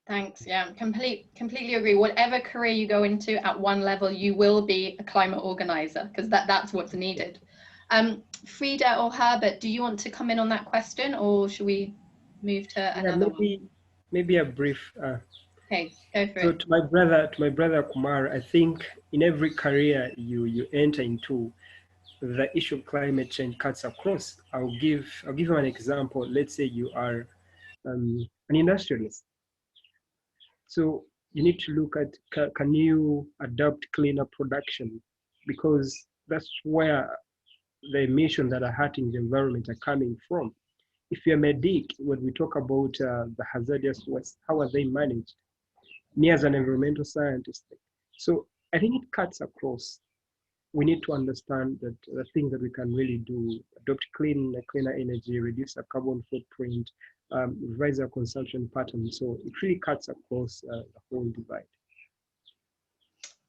Thanks. Yeah, completely agree. Whatever career you go into, at one level, you will be a climate organizer, because that's what's needed. Frida or Herbert, do you want to come in on that question, or should we move to another one? Maybe a brief. Okay, go for it. So to my brother Kumar, I think in every career you enter into, the issue of climate change cuts across. I'll give you an example. Let's say you are an industrialist. So you need to look at, can you adopt cleaner production? Because that's where the emissions that are hurting the environment are coming from. If you're a medic, when we talk about the hazardous waste, how are they managed? Me as an environmental scientist. So I think it cuts across. We need to understand that the things that we can really do: adopt cleaner energy, reduce our carbon footprint, revise our consumption patterns. So it really cuts across the whole divide.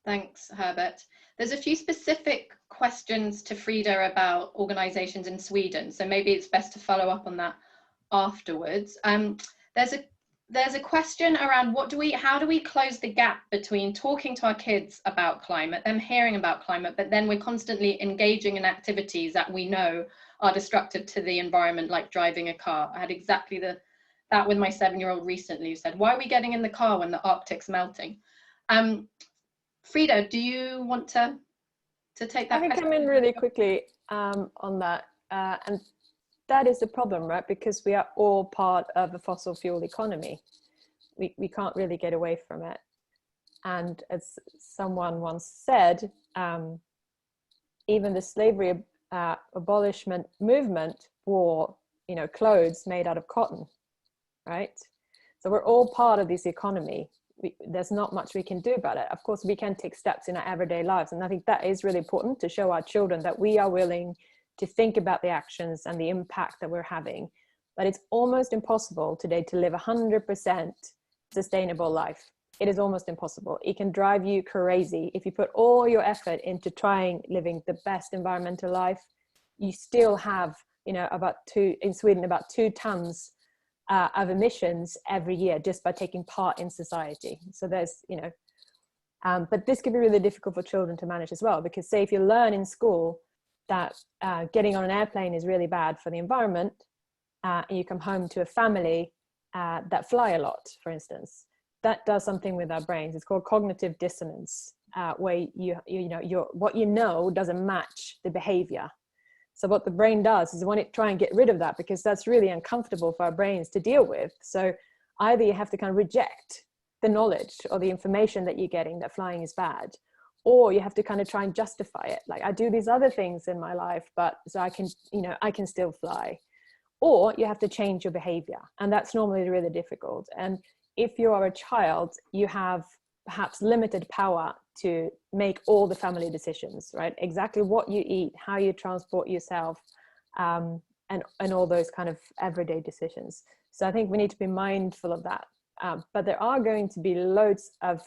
Thanks, Herbert. There's a few specific questions to Frida about organizations in Sweden, so maybe it's best to follow up on that afterwards. There's a question around how do we close the gap between talking to our kids about climate, them hearing about climate, but then we're constantly engaging in activities that we know are destructive to the environment, like driving a car. I had exactly that with my 7-year-old recently, who said, why are we getting in the car when the Arctic's melting? Frida, do you want to take that? I can come in really quickly on that. And that is the problem, right? Because we are all part of a fossil fuel economy. We can't really get away from it. And as someone once said, even the slavery abolishment movement wore, clothes made out of cotton, right? So we're all part of this economy. There's not much we can do about it. Of course, we can take steps in our everyday lives. And I think that is really important, to show our children that we are willing to think about the actions and the impact that we're having. But it's almost impossible today to live 100% sustainable life. It is almost impossible. It can drive you crazy. If you put all your effort into trying living the best environmental life, you still have, in Sweden, about 2 tons of emissions every year just by taking part in society. So there's, but this can be really difficult for children to manage as well, because say if you learn in school that getting on an airplane is really bad for the environment, and you come home to a family that fly a lot, for instance, that does something with our brains. It's called cognitive dissonance, where what you know doesn't match the behavior. So what the brain does is want to try and get rid of that, because that's really uncomfortable for our brains to deal with. So either you have to kind of reject the knowledge or the information that you're getting that flying is bad, or you have to kind of try and justify it. Like, I do these other things in my life, but so I can, you know, I can still fly. Or you have to change your behavior. And that's normally really difficult. And if you are a child, you have perhaps limited power to make all the family decisions, right? Exactly what you eat, how you transport yourself, and all those kind of everyday decisions. So I think we need to be mindful of that. But there are going to be loads of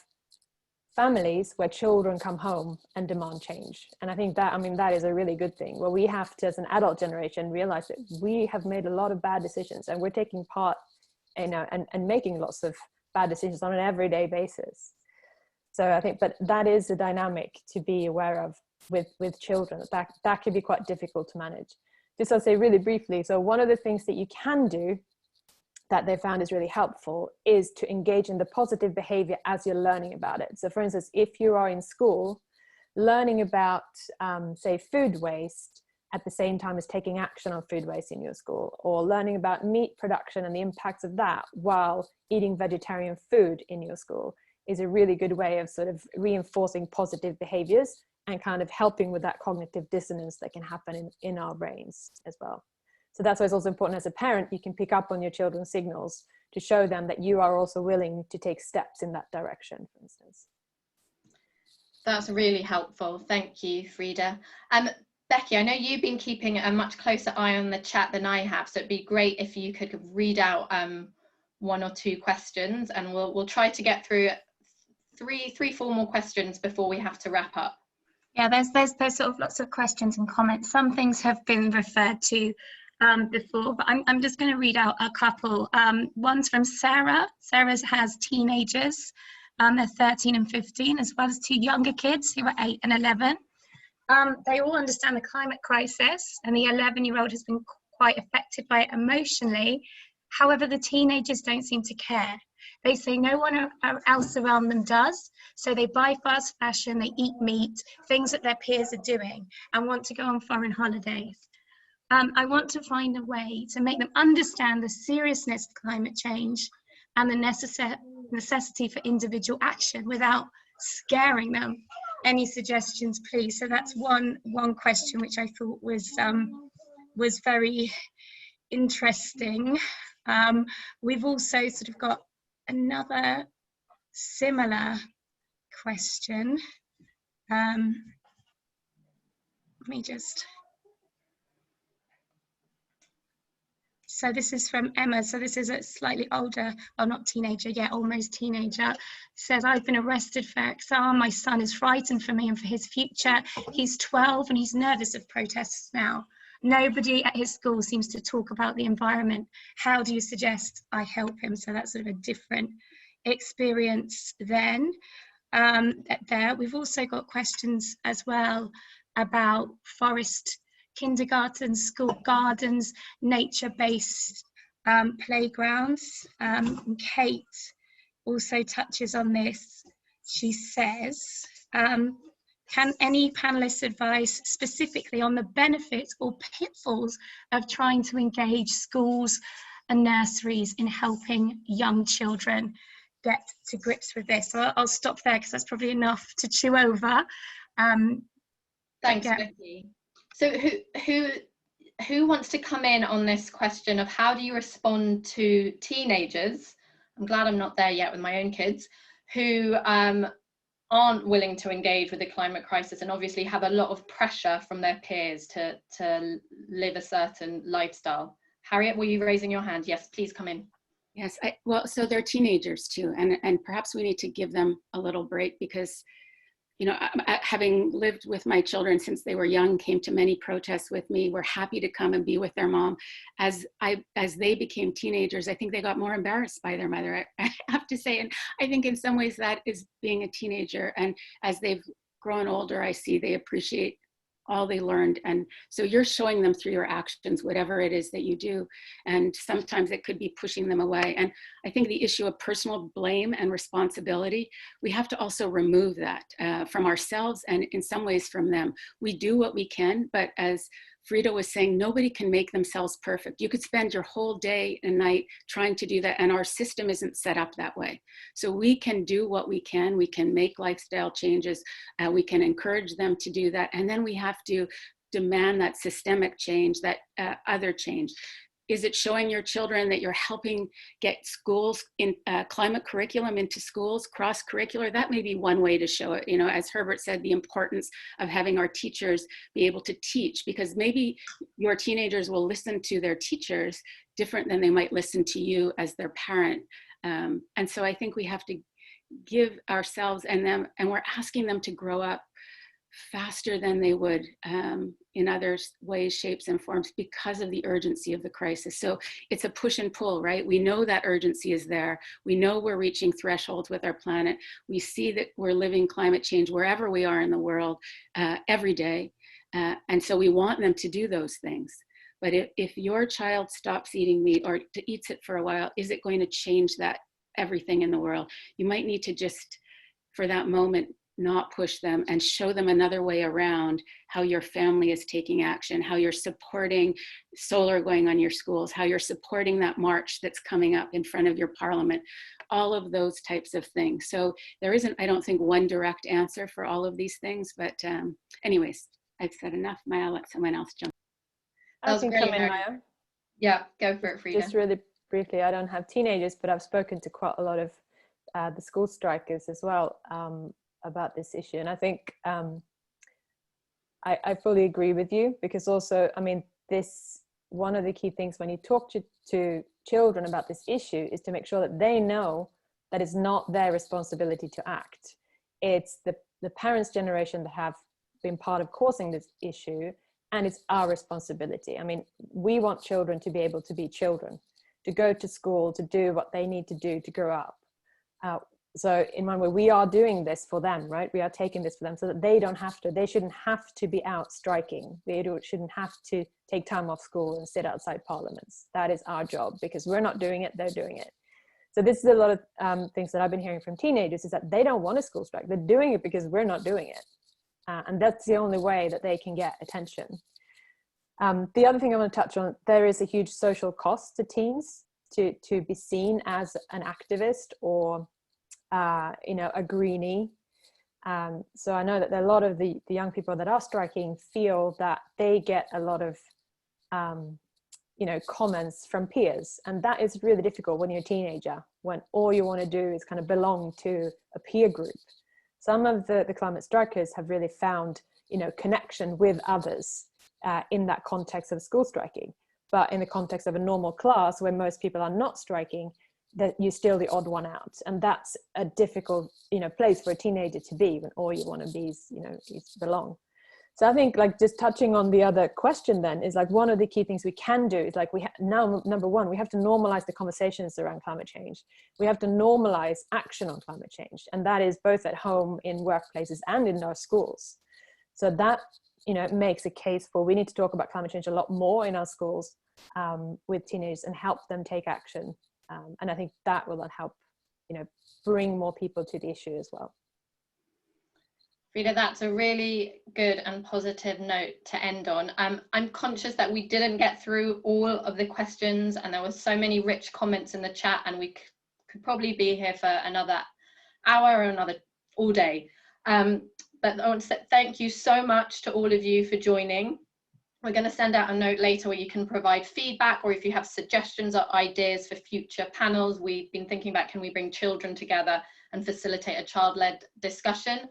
families where children come home and demand change. And I think that, I mean, that is a really good thing, where we have to, as an adult generation, realize that we have made a lot of bad decisions and we're taking part, you know, and making lots of bad decisions on an everyday basis. So I think, but that is a dynamic to be aware of with children. That can be quite difficult to manage. Just I'll say really briefly, so one of the things that you can do that they found is really helpful is to engage in the positive behavior as you're learning about it. So for instance, if you are in school, learning about, say, food waste at the same time as taking action on food waste in your school, or learning about meat production and the impacts of that while eating vegetarian food in your school, is a really good way of sort of reinforcing positive behaviors and kind of helping with that cognitive dissonance that can happen in our brains as well. So that's why it's also important as a parent, you can pick up on your children's signals to show them that you are also willing to take steps in that direction, for instance. That's really helpful. Thank you, Frida. Becky, I know you've been keeping a much closer eye on the chat than I have, so it'd be great if you could read out one or two questions, and we'll try to get through four more questions before we have to wrap up. Yeah, there's sort of lots of questions and comments. Some things have been referred to before, but I'm just going to read out a couple. One's from Sarah. Sarah has teenagers. They're 13 and 15, as well as two younger kids who are 8 and 11. They all understand the climate crisis, and the 11-year-old has been quite affected by it emotionally. However, the teenagers don't seem to care. They say no one else around them does, so they buy fast fashion, they eat meat, things that their peers are doing, and want to go on foreign holidays. I want to find a way to make them understand the seriousness of climate change and the necessity for individual action without scaring them. Any suggestions, please? So that's one question which I thought was very interesting. We've also sort of got another similar question. Let me just. So this is from Emma. So this is a slightly older, well, not teenager yet, almost teenager. Says, I've been arrested for XR. My son is frightened for me and for his future. He's 12 and he's nervous of protests now. Nobody at his school seems to talk about the environment. How do you suggest I help him? So that's sort of a different experience then. There, we've also got questions as well about forest kindergartens, school gardens, nature-based playgrounds. Kate also touches on this. She says, can any panelists advise specifically on the benefits or pitfalls of trying to engage schools and nurseries in helping young children get to grips with this? So I'll stop there because that's probably enough to chew over. Thanks, Becky. So who wants to come in on this question of how do you respond to teenagers? I'm glad I'm not there yet with my own kids, who aren't willing to engage with the climate crisis and obviously have a lot of pressure from their peers to live a certain lifestyle. Harriet, were you raising your hand? Yes, please come in. Yes, well, so they're teenagers too, and perhaps we need to give them a little break because, you know, having lived with my children since they were young, came to many protests with me, were happy to come and be with their mom. As they became teenagers, I think they got more embarrassed by their mother, I have to say. And I think in some ways that is being a teenager. And as they've grown older, I see they appreciate all they learned. And so you're showing them through your actions, whatever it is that you do. And sometimes it could be pushing them away. And I think the issue of personal blame and responsibility, we have to also remove that from ourselves and in some ways from them. We do what we can, but as Frida was saying, nobody can make themselves perfect. You could spend your whole day and night trying to do that, and our system isn't set up that way. So we can do what we can make lifestyle changes, we can encourage them to do that, and then we have to demand that systemic change, that other change. Is it showing your children that you're helping get schools in climate curriculum into schools, cross-curricular? That may be one way to show it. You know, as Herbert said, the importance of having our teachers be able to teach, because maybe your teenagers will listen to their teachers different than they might listen to you as their parent. And so I think we have to give ourselves and them, and we're asking them to grow up faster than they would in other ways, shapes, and forms because of the urgency of the crisis. So it's a push and pull, right? We know that urgency is there. We know we're reaching thresholds with our planet. We see that we're living climate change wherever we are in the world every day. And so we want them to do those things. But if your child stops eating meat or eats it for a while, is it going to change that everything in the world? You might need to just, for that moment, not push them and show them another way around how your family is taking action, how you're supporting solar going on your schools, how you're supporting that march that's coming up in front of your parliament, all of those types of things. So there isn't, I don't think, one direct answer for all of these things, but anyways, I've said enough. Maya, let someone else jump. I can come in, Maya. Yeah, go for it, Frida. Just really briefly, I don't have teenagers, but I've spoken to quite a lot of the school strikers as well about this issue. And I think I fully agree with you, because also, I mean, this, one of the key things when you talk to children about this issue is to make sure that they know that it's not their responsibility to act. It's the parents' generation that have been part of causing this issue, and it's our responsibility. I mean, we want children to be able to be children, to go to school, to do what they need to do to grow up. So in one way, we are doing this for them, right? We are taking this for them so that they don't have to, they shouldn't have to be out striking. They shouldn't have to take time off school and sit outside parliaments. That is our job, because we're not doing it, they're doing it. So this is a lot of things that I've been hearing from teenagers, is that they don't want a school strike. They're doing it because we're not doing it. And that's the only way that they can get attention. The other thing I want to touch on, there is a huge social cost to teens to be seen as an activist or you know, a greenie. So I know that a lot of the young people that are striking feel that they get a lot of you know, comments from peers, and that is really difficult when you're a teenager, when all you want to do is kind of belong to a peer group. Some of the climate strikers have really found, you know, connection with others in that context of school striking, but in the context of a normal class where most people are not striking, that you're still the odd one out. And that's a difficult, you know, place for a teenager to be when all you want to be is, you know, is belong. So I think, like, just touching on the other question then, is like one of the key things we can do is, like, we now, number one, we have to normalize the conversations around climate change. We have to normalize action on climate change. And that is both at home, in workplaces, and in our schools. So that, you know, makes a case for, we need to talk about climate change a lot more in our schools with teenagers and help them take action. And I think that will then help, you know, bring more people to the issue as well. Frida, that's a really good and positive note to end on. I'm conscious that we didn't get through all of the questions, and there were so many rich comments in the chat, and we could probably be here for another hour or another all day. But I want to say thank you so much to all of you for joining. We're going to send out a note later where you can provide feedback, or if you have suggestions or ideas for future panels. We've been thinking about, can we bring children together and facilitate a child-led discussion?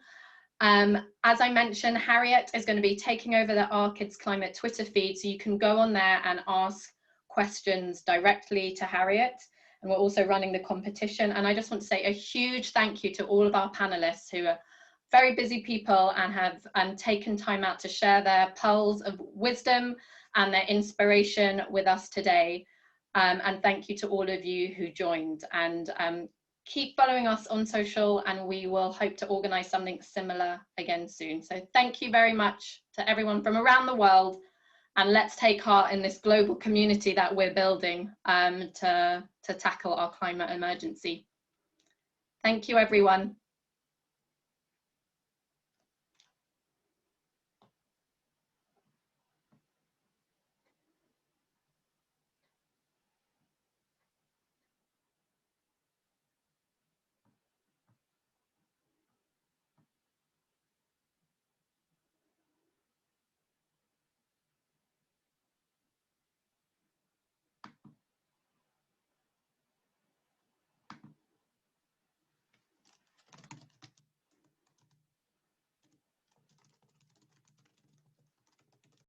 As I mentioned, Harriet is going to be taking over the Our Kids Climate Twitter feed, so you can go on there and ask questions directly to Harriet. And we're also running the competition. And I just want to say a huge thank you to all of our panelists, who are very busy people and have taken time out to share their pearls of wisdom and their inspiration with us today. And thank you to all of you who joined. And keep following us on social, and we will hope to organize something similar again soon. So thank you very much to everyone from around the world, and let's take heart in this global community that we're building to tackle our climate emergency. Thank you, everyone.